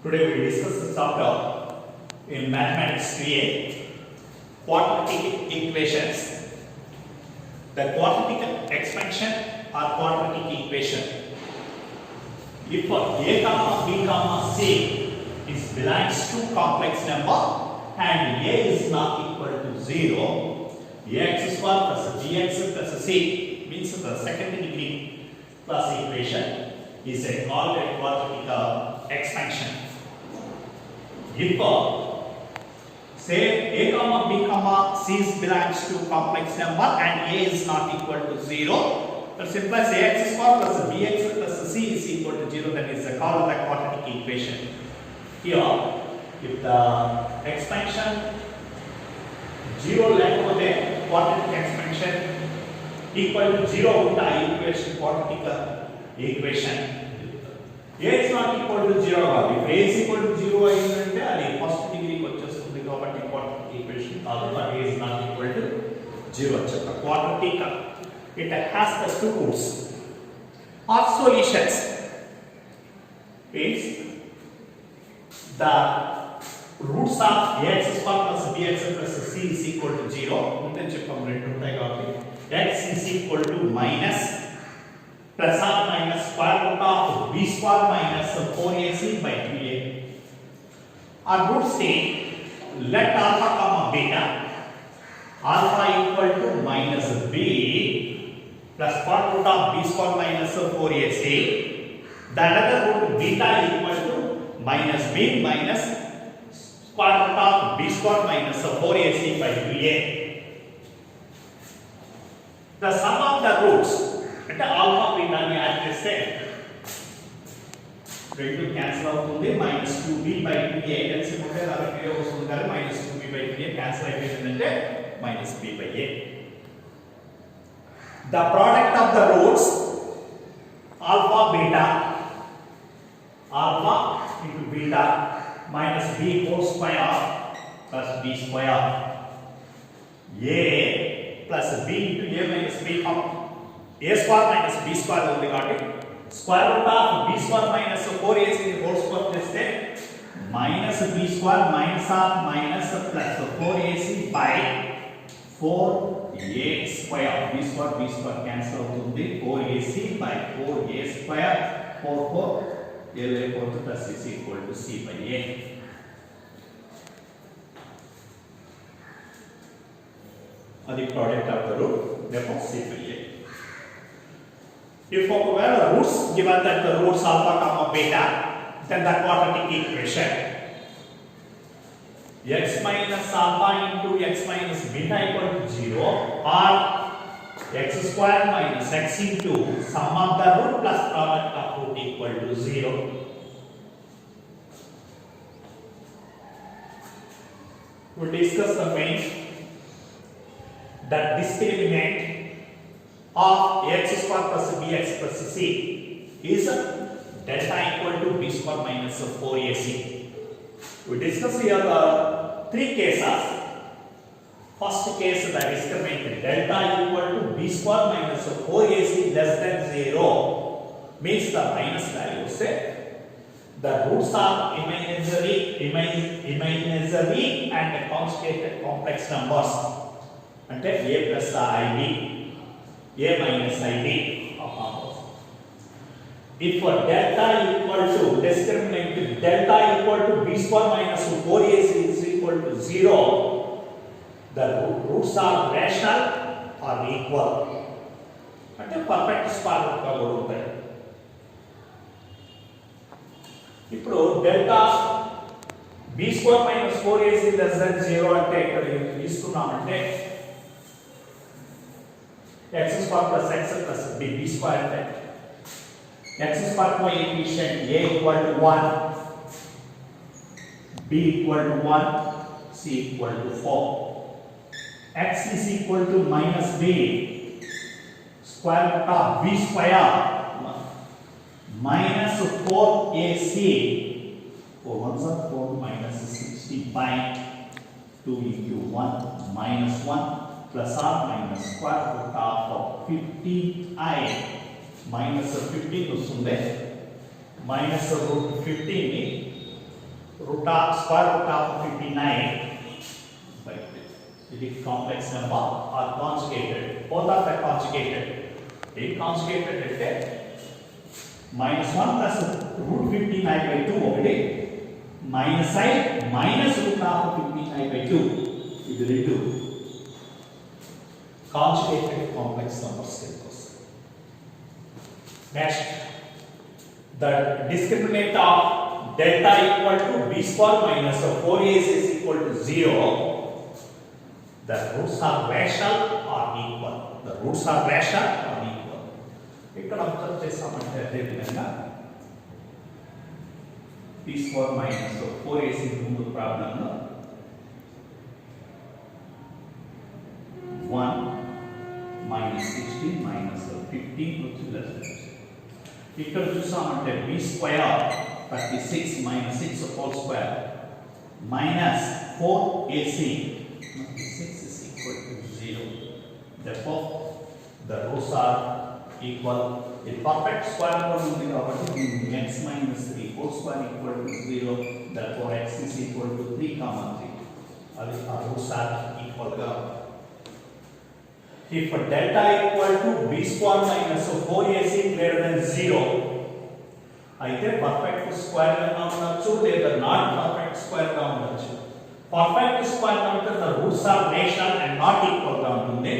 Today we discuss the chapter in mathematics 3A, quadratic equations. The quadratic expansion or quadratic equation. If a comma b comma c is belongs to complex number and a is not equal to 0, ax square plus bx plus c means the second degree plus equation is called a quadratic expansion. If say a comma b comma c belongs to complex number and a is not equal to 0, that implies ax square plus bx plus c is equal to 0. That is called the quadratic equation. Here, if the expansion 0 lekapothe quadratic expansion equal to 0 unta equation quadratic equation. A is not equal to 0 కాదు. If A is equal to 0 అయిందంటే అది first డిగ్రీకి వచ్చేస్తుంది కాబట్టి quadratic equation కాదు. But A is not equal to 0 చెప్ప quadratic. It has the two roots. Our solutions is the roots of ax square plus bx plus c is equal to 0. అంటే చెప్పాం రెండు ఉంటాయి కాబట్టి x is equal to minus plus or minus square root of b square minus 4ac by 2a. Our root say let alpha comma beta alpha equal to minus b plus square root of b square minus 4ac. The other root beta equal to minus b minus square root of b square minus 4ac by 2a. The sum of the roots అంటే alpha బీటాని add చేస్తే రెండు cancel అవుతుంది -2b / 2a కలిసి ఉంటే దానికి వస్తుంది కదా -2b / 2a cancel అయిపోయిందంటే -b / a. The product of the roots alpha beta alpha into beta minus b whole square plus b square a plus b into a minus b a square minus b square ఉంది కాబట్టి square root of b square minus 4ac whole square చేస్తే minus b square minus of minus plus 4ac by 4a square. b square cancel అవుతుంది 4ac by 4a square 4 a లేకపోతే plus is equal to c by a. అది product of the root therefore c by a. If the roots given that the roots alpha comma beta, then the quadratic equation x minus alpha into x minus beta equal to 0 or x square minus x into sum of the root plus product of root equal to 0. We will discuss the main that discriminant of ax square plus bx plus c is delta equal to b square minus 4ac. We discuss here the three cases. First case, the discriminant delta equal to b square minus 4ac less than 0 means the minus value say the roots are imaginary and conjugated complex numbers అంటే a plus ib a minus ib of if delta equal to discriminant delta equal to b square minus 4ac is equal to 0, the roots are rational or equal అంటే perfect square root గా కూడా ఉంటాయి. ఇప్పుడు delta b square minus 4ac less than 0 అంటే ఇక్కడ తీసుకున్నామంటే x square plus x plus b square అంటే x square coefficient a equal to 1 b equal to 1 c equal to 4 x is equal to minus b square root of b square minus 4ac 4 1s are 4 minus 60 by 2 into 1 minus 1 plus or minus square root of 15i minus 15 వస్తుంది minus root 15 ని square root of 59 by 3. It is complex number or conjugated. Both of them conjugated. It conjugated at minus 1 plus root 59 by 2 ఒకటి minus I minus root of 59 by 2 ఇది రెండు conjugated complex numbers. Next, the discriminant of delta equal to b square minus 4ac is equal to 0. The roots are rational or equal. The roots are rational or equal. ఇక్కడ observe చేస్తామంటే అదే విధంగా b square minus 4ac ముందు problem లో 1 minus 16 minus 15 వచ్చి less than ఇక్కడ చూసామంటే b square 36 minus 6 whole square minus 4ac 6 is equal to 0. Therefore, the roots are equal. A perfect square ఉంది కాబట్టి x minus 3 whole square equal to 0. Therefore, x is equal to 3 comma 3. అది ఆ roots are equal గా. If delta equal to b square minus 4ac greater than 0, అయితే perfect square గా ఉండొచ్చు లేదా not perfect square గా ఉండొచ్చు. పర్ఫెక్ట్ స్క్వేర్ అంటే the roots are rational and not equal గా ఉంటుంది.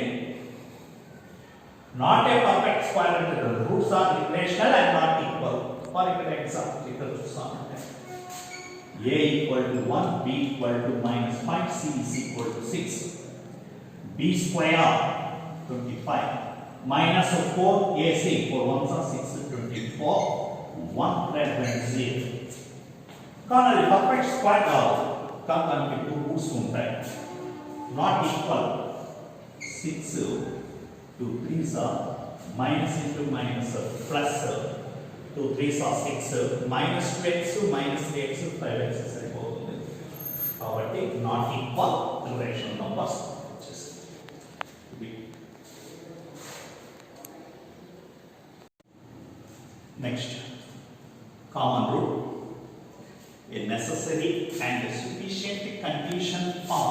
Not a perfect square అంటే the roots are irrational and not equal. For example, ఇక్కడ చూస్తామంటే a equal to 1, b equal to minus 5, c is equal to 6. b square 25 minus 4ac 4 1s are 6 24 1 greater than 0. కానీ perfect square కాదు కానీ దానికి 2 roots ఉంటాయి. Not equal 6 2 3s are minus into minus plus 2 3s are 6 minus 2x minus 3x 5x సరిపోతుంది. కాబట్టి not equal rational numbers. Next, common root. A necessary and sufficient condition for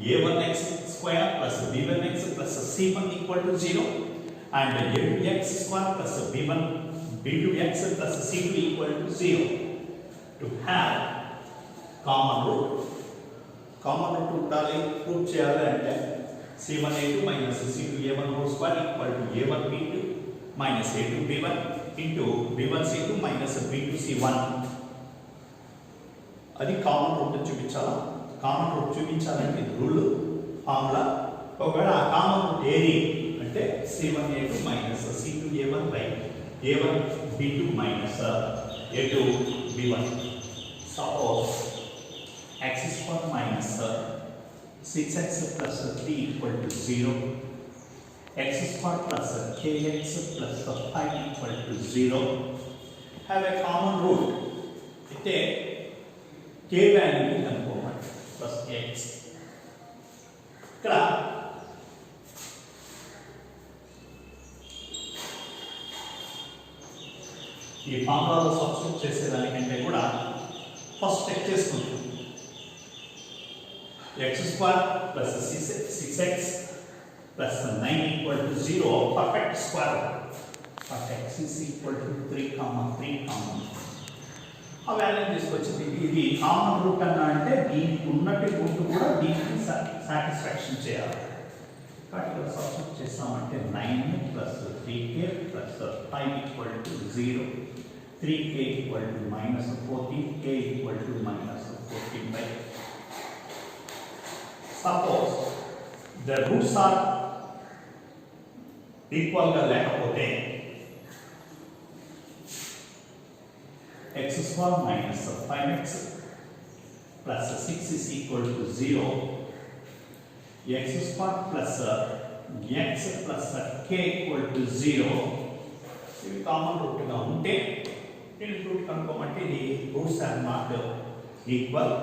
a1x square plus b1x plus c1 equal to 0 and a2x square plus b2x plus c2 equal to 0 to have common root. Common root ఉండాలి. Prove చేయాలి అంటే c1a2 minus c2a1 whole square equal to a1b2 minus a2b1 into b1c2 minus b2c1. అది common root చూపించాలా. Common root చూపించాలంటే rule formula. ఒకవేళ ఆ common route ఏది అంటే c1a2 minus c2a1 by a1b2 minus a2b1. Suppose x square minus 6x plus 3 equal to 0. X square plus kx plus 5 equal to 0. Have a common root. అయితే k వాల్యూని కనుక్కోవాలి. Plus x. ఇక్కడ ఈ ఫార్ములాలో substitute చేసేదానికంటే కూడా first check చేసుకుంటాం. x square plus 6x plus 9 equal to 0 perfect square. But x is equal to 3 comma 3 comma. ఆ వాల్యూని తీసుకొచ్చింది. ఇది కామన్ రూట్ అన్నా అంటే దీనికి ఉన్నట్టు రూట్ కూడా దీనికి సాటిస్ఫాక్షన్ చేయాలి. కాబట్టి ఇక్కడ సబ్స్టిట్యూట్ చేస్తామంటే 9 plus 3k plus 5 equal to 0. 3k equal to minus 14, k equal to minus 14 by. Suppose the roots are equal గా లేకపోతే x square minus 5x plus 6 is equal to 0. x square plus x plus k equal to 0. ఇవి common route గా ఉంటే దీని root కనుక్కోమంటే ఇది roots are not equal.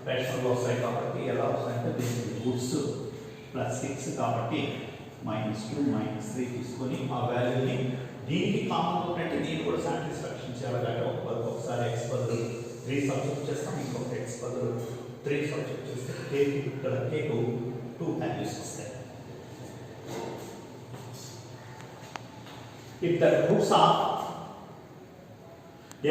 Rational వస్తాయి కాబట్టి ఎలా వస్తాయంటే దీనికి రూట్స్ ప్లస్ 6 కాబట్టి -2 -3 తీసుకొని ఆ వాల్యూని దీనికి కామన్ రూట్ అంటే దీన్ని కూడా సాటిస్ఫాక్షన్ చేయాలి కాబట్టి ఒకసారి x బదులు 3 3 సబ్స్టిట్యూట్ చేస్తాం, ఇంకొక x బదులు 3 సబ్స్టిట్యూట్ చేస్తే k ఇక్కడ k కు 2 వాల్యూస్ వస్తాయి. If the roots of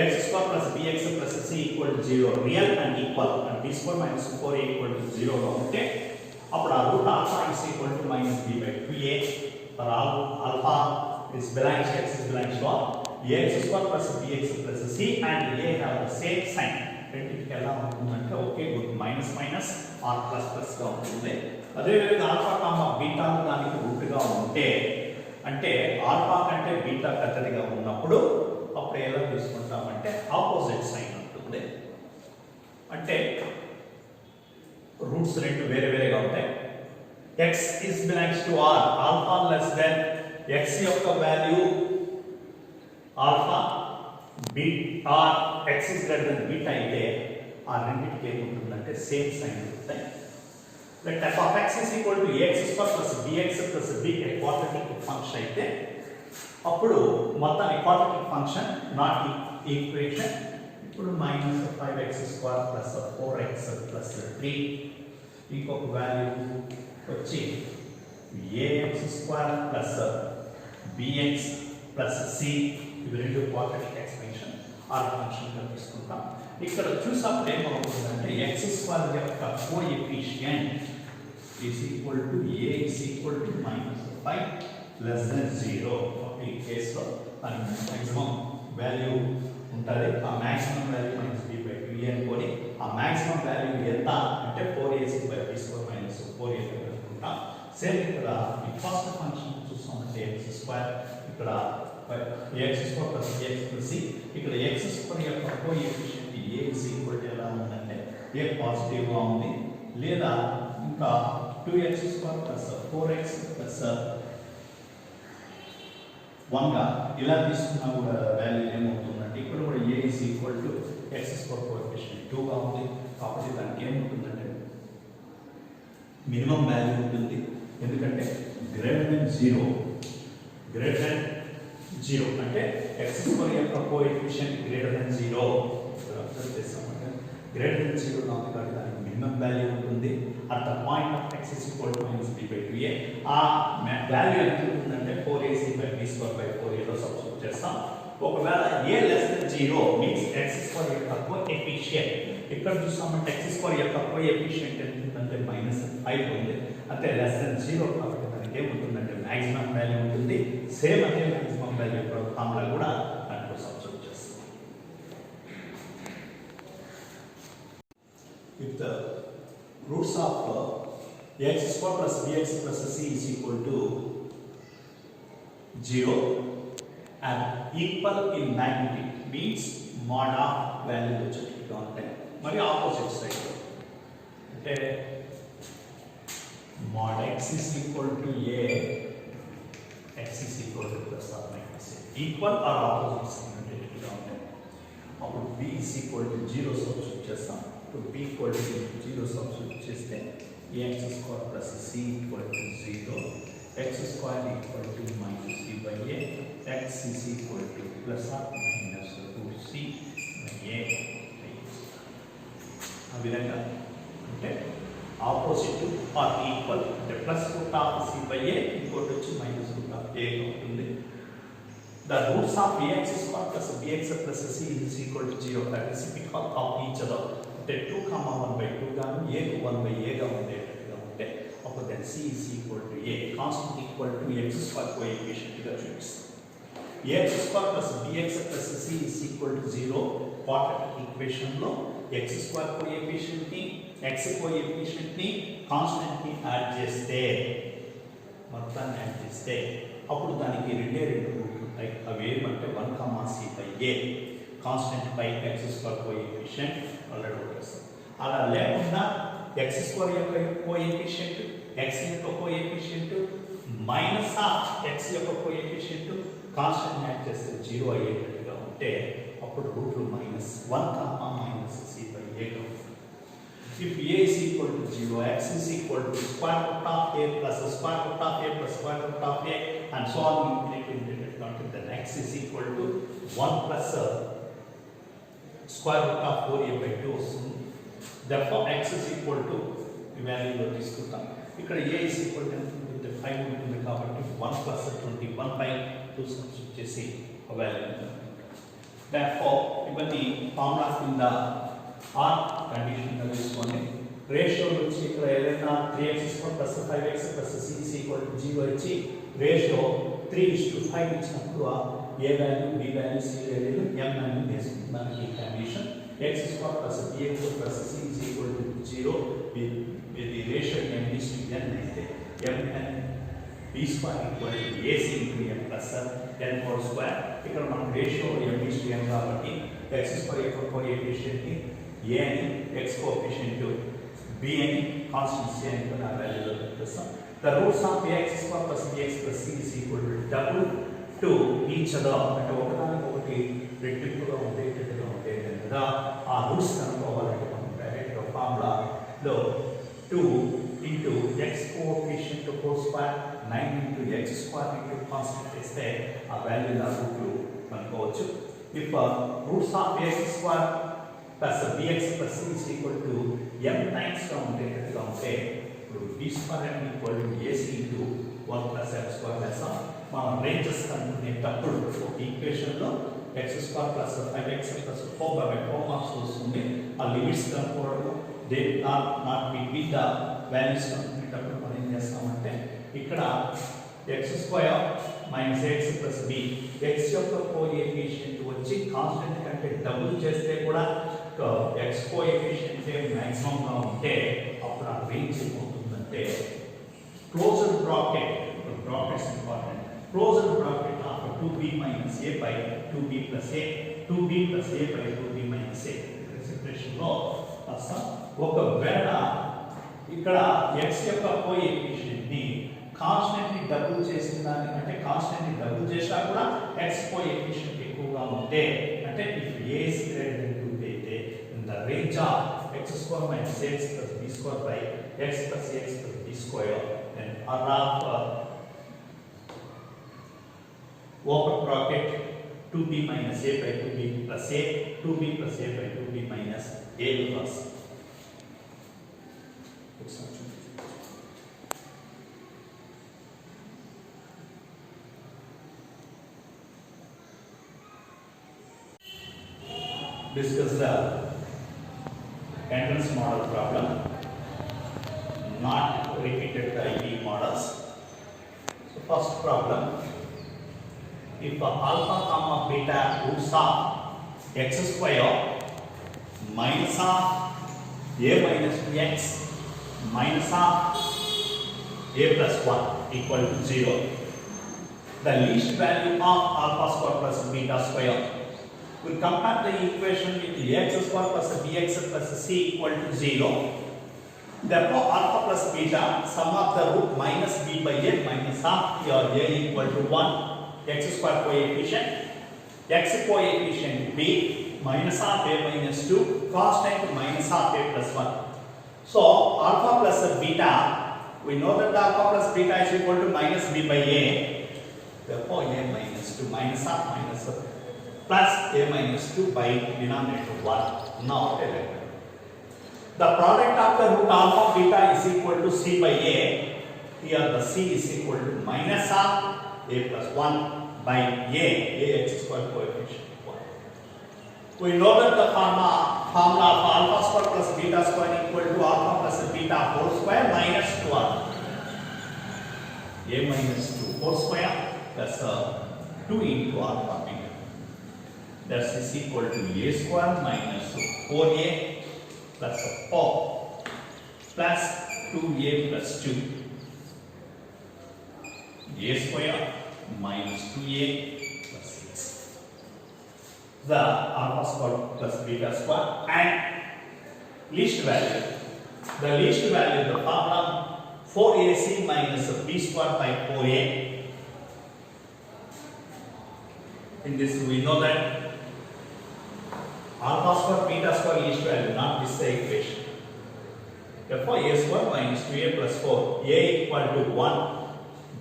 x square plus bx plus c equal to 0 real and equal and b square minus 4a equal to 0 గా ఉంటే అప్పుడు ఆ root alpha is equal to minus b by 2a for alpha is belongs to x is belongs to x square plus bx plus c and a have the same sign. రెండింటికి ఎలా ఉంటుందంటే okay good minus minus or plus plus గా ఉంటుంది. అదేవిధంగా alpha comma beta దానికి రూట్గా ఉంటే అంటే alpha కంటే బీటా పెద్దదిగా ఉన్నప్పుడు అప్పుడు ఎలా తీసుకుంటామంటే ఆపోజిట్ సైన్ ఉంటుంది. అంటే రూట్స్ రెండు వేరే వేరేగా ఉంటాయి. x is belongs to r alpha less than x యొక్క value alpha beta x is greater than beta అయితే ఆ రెండింటికి ఏముంటుందంటే సేమ్ సైన్ ఉంటుంది. Let f of x is equal to ax square plus bx plus b quadratic function అయితే అప్పుడు మొత్తం quadratic function not equation ఇప్పుడు minus 5x square plus 4x plus 3 ఇంకొక వాల్యూ వచ్చి ax square plus bx plus c ఇవి రెండు quadratic expansion are function గా తీసుకుంటాం. ఇక్కడ చూసినప్పుడు ఏమవుతుందంటే x స్క్వేర్ యొక్క coefficient is equal to a is equal to minus 5 less than 0. ఈ కేసులో దాని maximum వాల్యూ ఉంటుంది. ఆ maximum value minus b by 2a అనుకొని ఆ maximum వాల్యూ ఎంత అంటే 4ac by b square minus 4a అనుకుంటాం. సేమ్ ఇక్కడ ఈ ఫస్ట్ ఫంక్షన్ చూస్తామంటే x స్క్వేర్ ఇక్కడ x square plus bx plus c ఇక్కడ x స్క్వేర్ యొక్క coefficient a is equal to ఎలా ఉందంటే a పాజిటివ్ గా ఉంది లేదా ఇంకా 2x square plus 4x plus 1 గా ఇలా తీసుకున్నా కూడా వాల్యూ ఏమవుతుందంటే ఇక్కడ కూడా a is equal to x square coefficient 2 గా ఉంది కాబట్టి దానికి ఏమవుతుందంటే మినిమం వాల్యూ ఉంటుంది. ఎందుకంటే గ్రేటర్ దెన్ 0 అంటే x స్క్వేర్ యొక్క కోఎఫిషియంట్ గ్రేటర్ దెన్ 0 అబ్జర్వ్ చేస్తామంటే గ్రేటర్ దెన్ 0 గా ఉంది కాబట్టి దానికి మినిమం వాల్యూ ఉంటుంది. at the point of x is equal to minus b by 2a ఆ వాల్యూ ఎంత ఉంటుందంటే 4ac by b square by 4a లో సబ్స్టిట్యూట్ చేస్తాం. ఒకవేళ a less than 0 means x square యొక్క కోఎఫిషియంట్ ఇక్కడ చూస్తామంటే x స్క్వేర్ యొక్క కోఎఫిషియంట్ ఎంత ఉంటుందంటే -5 ఉంది. అంటే less than 0 కాబట్టి దానికి ఏముంటుందంటే మాక్సిమం వాల్యూ ఉంటుంది. సేమ్ అదే మాక్సిమం వాల్యూ ఇక్కడ ఫార్ములా కూడా దాంట్లో సబ్స్టిట్యూట్ చేస్తాం. if the roots of x square plus bx plus c is equal to 0 and equal in magnitude means mod of value వచ్చేట్టుగా ఉంటాయి. మరి ఆపోజిట్ సైడ్ అంటే mod x is equal to a x is equal to plus or minus a equal or opposite sign ఉండేట్టుగా ఉంటాయి. అప్పుడు b is equal to 0 substitute చేస్తాం. to b equal to 0 substitute చేస్తే ax square plus c equal to 0 x square equal to minus c by a x is equal to plus or minus 2c by a ఆ విధంగా అంటే opposite are equal అంటే plus root of c by a ఇంకోటి వచ్చి minus root of a అవుతుంది. The roots of ax square plus bx plus c is equal to 0 that is equal of each other. అంటే 2, 1 by 2 గాను a కు 1 by a గా ఉండేటట్టుగా ఉంటే అప్పుడు then c is equal to a constant equal to x square coefficient గా చూపిస్తాం. ax square plus bx plus c is equal to 0 quadratic equation లో x స్క్వేర్ కోఎఫిషియంట్ ని x కోఎఫిషియంట్ ని కాన్స్టెంట్ ని యాడ్ చేస్తే మొత్తాన్ని యాడ్ చేస్తే అప్పుడు దానికి రెండే రూట్లు ఉంటాయి. అవి ఏమంటే 1, c by a కాన్స్టెంట్ పై x స్క్వేర్ కోఎఫిషియంట్ ఆల్రెడీ వచ్చేస్తాం. అలా లేకుండా x స్క్వేర్ యొక్క కోఎఫిషియంట్ x యొక్క కోఎఫిషియంట్ మైనస్ x యొక్క కోఎఫిషియంట్ కాన్స్టెంట్ యాడ్ చేస్తే 0 అయ్యేటట్టుగా ఉంటే అప్పుడు రూట్లు -1, c by a గా ఉంటుంది. If a is equal to 0, x is equal to square root of a plus square root of a plus square root of a and so on infinity, then x is equal to 1 plus square root of 4a by 2 వస్తుంది. Therefore x is equal to ఈ వాల్యూలో తీసుకుంటాం. ఇక్కడ a is equal to 5 ఉంటుంది కాబట్టి 1 plus 21 by 2 substitute చేసి ఆ value. Therefore ఇవన్నీ formula కింద r కండిషన్ గా తీసుకొని రేషియో వచ్చి ఇక్కడ ఏదైనా 3x square plus 5x plus c is equal to 0 ఇచ్చి రేషియో 3:5 ఇచ్చినప్పుడు a value b value c value m value తీసుకుంటాం. ఈ condition x square plus bx plus c is equal to 0 with the ratio m is to n అయితే m and b square equal to ac into m plus n whole square. ఇక్కడ మన ratio m is to n కాబట్టి x square యొక్క coefficient ని a అని x coefficient b అని constant c అని కూడా వాల్యూలో పెట్టేస్తాం. The roots of ax square plus bx plus c is equal to double to each other అంటే ఒకదానికి ఒకటి రెట్టింపుగా ఉండేటట్టుగా ఉంటాయి కదా. ఆ రూట్స్ కనుక్కోవాలంటే మనం direct ఫార్ములాలో 2 into x coefficient whole square 9 into x square into constant చేస్తే ఆ వాల్యూ లా రూట్లు కనుక్కోవచ్చు. If roots of ax square plus bx plus c is equal to m times గా ఉండేటట్టుగా ఉంటే ఇప్పుడు b square m equal to ac into 1 plus m square వేస్తాం. మనం ranges కనుక్కునేటప్పుడు ఒక ఈక్వేషన్ లో x square plus 5x plus 4 marks వస్తుంది. ఆ లిమిట్స్ కనుక్కోవడం they not between the values కనుక్కునేటప్పుడు మనం ఏం చేస్తామంటే ఇక్కడ x square minus x plus b x యొక్క కోఎఫిషియెంట్ వచ్చి కాన్స్టెంట్ కంటే డబుల్ చేస్తే కూడా x కోఎఫిషియెంట్ మాక్సిమం గా ఉంటే అప్పుడు ఆ రేంజ్ ఏమవుతుందంటే closed bracket brackets important closed bracket of 2b minus a by 2b plus a 2b plus a by 2b minus a expression లో అసలు ఒకవేళ ఇక్కడ x యొక్క కోఎఫిషియెంట్ ని కాన్స్టెంట్ ని డబుల్ చేసిన దానికంటే కాన్స్టెంట్ ని డబుల్ చేసినా కూడా x కోఎఫిషియెంట్ ఎక్కువగా ఉంటే అంటే if a is greater than 2b అయితే in the range of x square minus x plus b square by x plus x plus b square then r of open bracket 2b minus a by 2b plus a 2b plus a by 2b minus a plus discuss the entrance model problem, not repeated IB models. So first problem, if alpha comma beta roots of x square minus of a minus x minus of a plus 1 equal to 0, the least value of alpha square plus beta square. We compare the equation with x square plus bx plus c equal to 0. Therefore, alpha plus beta, sum of the root minus b by a minus half here a equal to 1. X square coefficient, x coefficient b minus half a minus 2, constant minus half a plus 1. So, alpha plus beta, we know that the alpha plus beta is equal to minus b by a. Therefore, a minus 2 minus half minus plus a minus 2 by denominator 1. Now, the product of the root alpha beta is equal to c by a. Here the c is equal to minus half a plus 1 by a x square coefficient 1. We know that the formula of alpha square plus beta square equal to alpha plus beta whole square minus 12. A minus 2 whole square plus 2 into alpha beta. That is equal to a square minus 4a plus 4 plus 2a plus 2. A square minus 2a plus 6. The alpha square plus beta square and least value. The least value, the formula 4ac minus b square by 4a. In this we know that alpha square beta square least value, not this equation. Therefore, a square minus 2a plus 4, a equal to 1.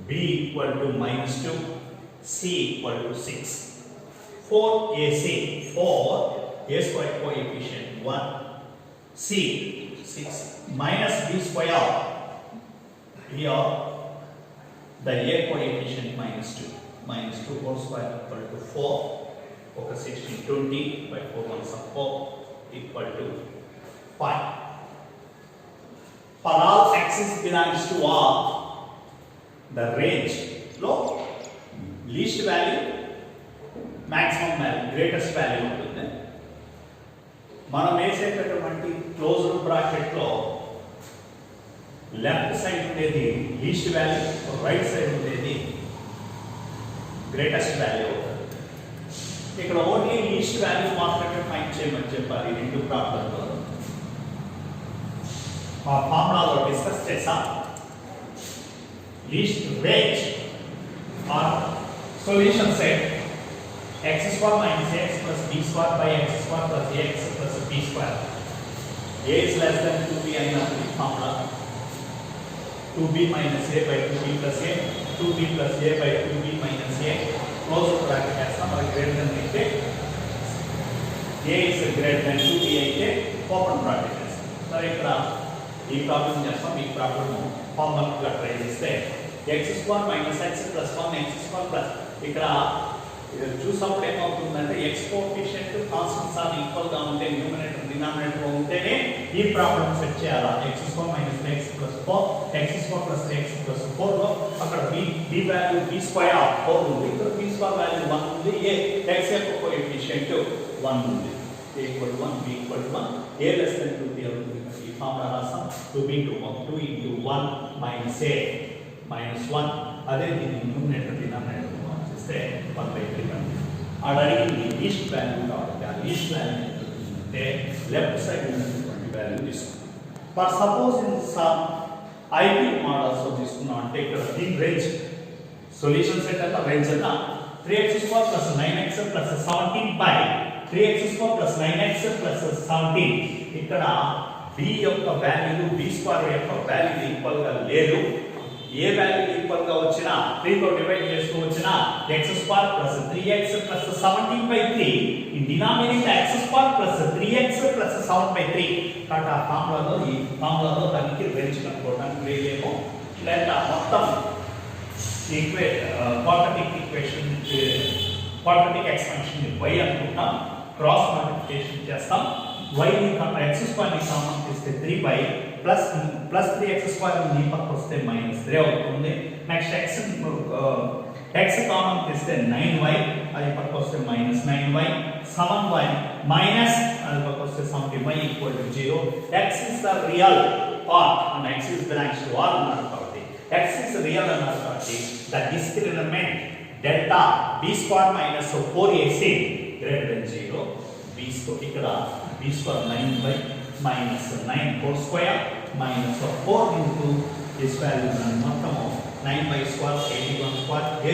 B equal to minus 2, C equal to 6. 4AC, 4 a square coefficient 1, c 6 minus b square, here the a coefficient minus 2 whole square equal to 4, okay, 16 20 by 4 1 is 4 equal to 5. For all x's belongs to R, the range లో least value, maximum value, greatest value ఉంటుంది. మనం వేసేటటువంటి closed bracket లో left side ఉండేది least value, right side ఉండేది greatest value అవుతుంది. ఇక్కడ only least value మాత్రమే ఫైండ్ చేయమని చెప్పాలి ఈ రెండు ప్రాబ్లంలో. ఆ ఫార్ములాలో డిస్కస్ చేసాం. Least range or solution set x square minus x plus b square by x square plus ax plus b square. A is less than 2b అయినప్పుడు formula 2b minus a by 2b plus a, 2b plus a by 2b minus a, close bracket వేస్తాం. మరి greater than అయితే a is greater than 2b అయితే open bracket వేస్తాం. సరే, ఇక్కడ ఈ problem చేస్తాం. ఈ ప్రాబ్లం ఫార్ములా ట్రై చేస్తే x square minus x plus 1 x square plus, ఇక్కడ ఇది చూసినప్పుడు ఏమవుతుందంటే x coefficient constants are equal గా ఉంటే న్యూమరేటర్ డినామినేటర్ ఉంటేనే ఈ ప్రాబ్లం సెట్ చేయాలి. X square minus x plus 4 x square plus x plus 4 లో అక్కడ బి వాల్యూ బి స్క్వేర్ 4 ఉంది, ఇక్కడ బి స్క్వేర్ వాల్యూ 1 ఉంది, ఏ ఎక్స్ యొక్క కోఎఫిషియంట్ 1 ఉంది. a equal to 1 b equal to 1, a less than 2b అవుతుంది. ఈ ఫార్ములా రాసాం. 2b into 1 minus a minus 1, అదే దీని న్యూమరేటర్ డినామినేటర్ చేస్తే 1/3 అడిగింది లీస్ట్ వాల్యూ కాబట్టి ఆ లీస్ట్ వాల్యూ అంటే లెఫ్ట్ సైడ్ ఉన్నటువంటి వాల్యూ తీసుకుంటాం. For suppose in some IP models తీసుకున్నాం అంటే ఇక్కడ దీని రేంజ్ సొల్యూషన్ సెట్ అంతా రేంజ్ అంతా 3x² + 9x + 17 by 3x² + 9x + 17. ఇక్కడ b యొక్క వాల్యూ b స్క్వేర్ యొక్క వాల్యూ ఈక్వల్ గా లేదు. ఏ వాల్యూ ఈక్వల్ గా వచ్చినా 3 తో డివైడ్ చేస్తూ వచ్చినా x² + 3x + 17/3 ఈ డినామినేటర్ x² + 3x + 7/3 కట ఫార్ములాలో ఈ ఫార్ములాలో దానికి రేంజ్ కనుక్కోవడానికి లేదేమో. లేదా మొత్తం quadratic equation quadratic expansion y అనుకుంటాం. క్రాస్ మల్టిప్లికేషన్ చేస్తాం. y ని x² ని కామన్ తీస్తే 3 ప్లస్ 3x² ని పక్కకు వస్తే -3 అవుతుంది. నెక్స్ట్ x కామన్ తీస్తే 9y, అది పక్కకు వస్తే -9y, 7y మైనస్ అది పక్కకు వస్తే 70y equal to 0. x is the real part and x is belongs to R అన్నారు కాబట్టి x is real అన్నారు కాబట్టి the discriminant delta b² - 4ac greater than 0. b square ఇక్కడ b square 9y minus 9 whole square minus 4 into this value మొత్తం 9y square 81 square a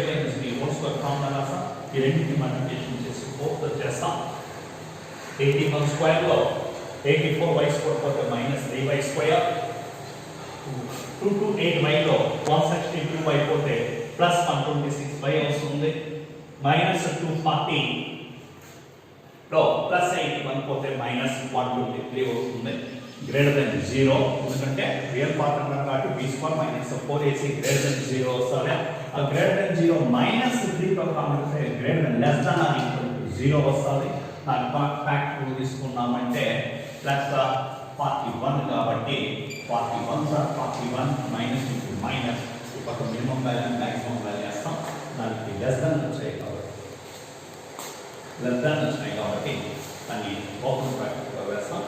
minus b whole square formula రాసాం. ఈ రెండింటిని multiplication చేసి 4 తో చేస్తాం. 81 square లో 84y square పోతే -3y square, 228y లో 162y పోతే +126y వస్తుంది, -240 లో +81 పోతే -123 వస్తుంది. గ్రేటర్ దెన్ 0 ఎందుకంటే రియల్ పార్ట్ అన్నారు కాబట్టి b² - 4ac గ్రేటర్ దెన్ 0 వస్తుంది. ఆ గ్రేటర్ దెన్ 0 -3 తో కామెంట్ చేస్తే greater than less than or equal to 0 వస్తుంది. దాని ఫ్యాక్ట్ తీసుకున్నామంటే +41 కాబట్టి 41 మైనస్ ఒక మినిమం వాల్యూ మాక్సిమం వాల్యూ వేస్తాం. దానికి లెస్ దాన్ వచ్చాయి కాబట్టి దాన్ని ఓపెన్ బ్రాకెట్ వేస్తాం.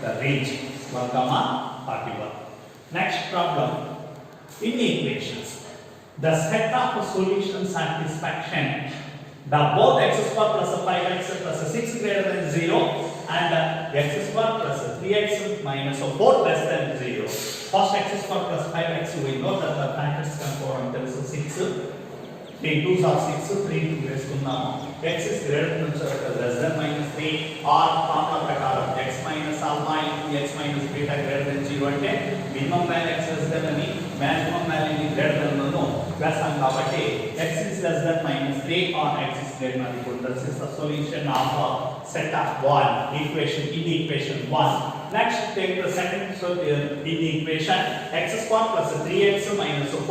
the range 1,41. Next problem. In the equations, the set of solution satisfaction the both x² + 5x + 6 greater than 0 and x² + 3x - 4 less than 0. First x² + 5x we know that the factors can go until 6. 3 2s are 6, 3 2 వేసుకున్నాము. x is greater than less than -3 or formula ప్రకారం x minus alpha into x minus beta greater than 0 అంటే minimum value x less than అని maximum value ని greater than ను వేస్తాం కాబట్టి x is less than -3 or x is greater than equal to this is the solution of set of 1 equation in the equation 1. Next take the second in the equation x square plus 3x minus 4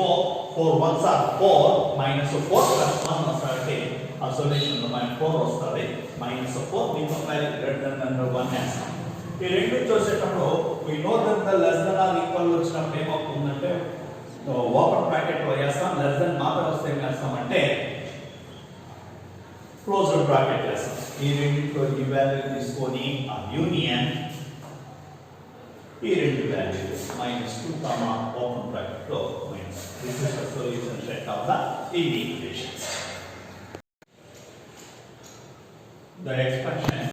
4 ones are 4 minus 4 plus 1 వస్తాయి ఆ solution లో మనకి 4 వస్తుంది minus 4 we compare greater than 1 చేస్తాం ఈ రెండు చూసేటప్పుడు we know that the less than or equal వచ్చినప్పుడు ఏమవుతుందంటే ఓపెన్ బ్రాకెట్ లో వేస్తాం less than మాత్రం వస్తే ఏం చేస్తామంటే క్లోజ్డ్ బ్రాకెట్ వేస్తాం ఈ రెండిట్లో ఈ వాల్యూ తీసుకొని ఆ యూనియన్ ఈ రెండు వాల్యూలు -2 కామా ఓపెన్ బ్రాకెట్ లో minus this is the solution set of the equations. The expression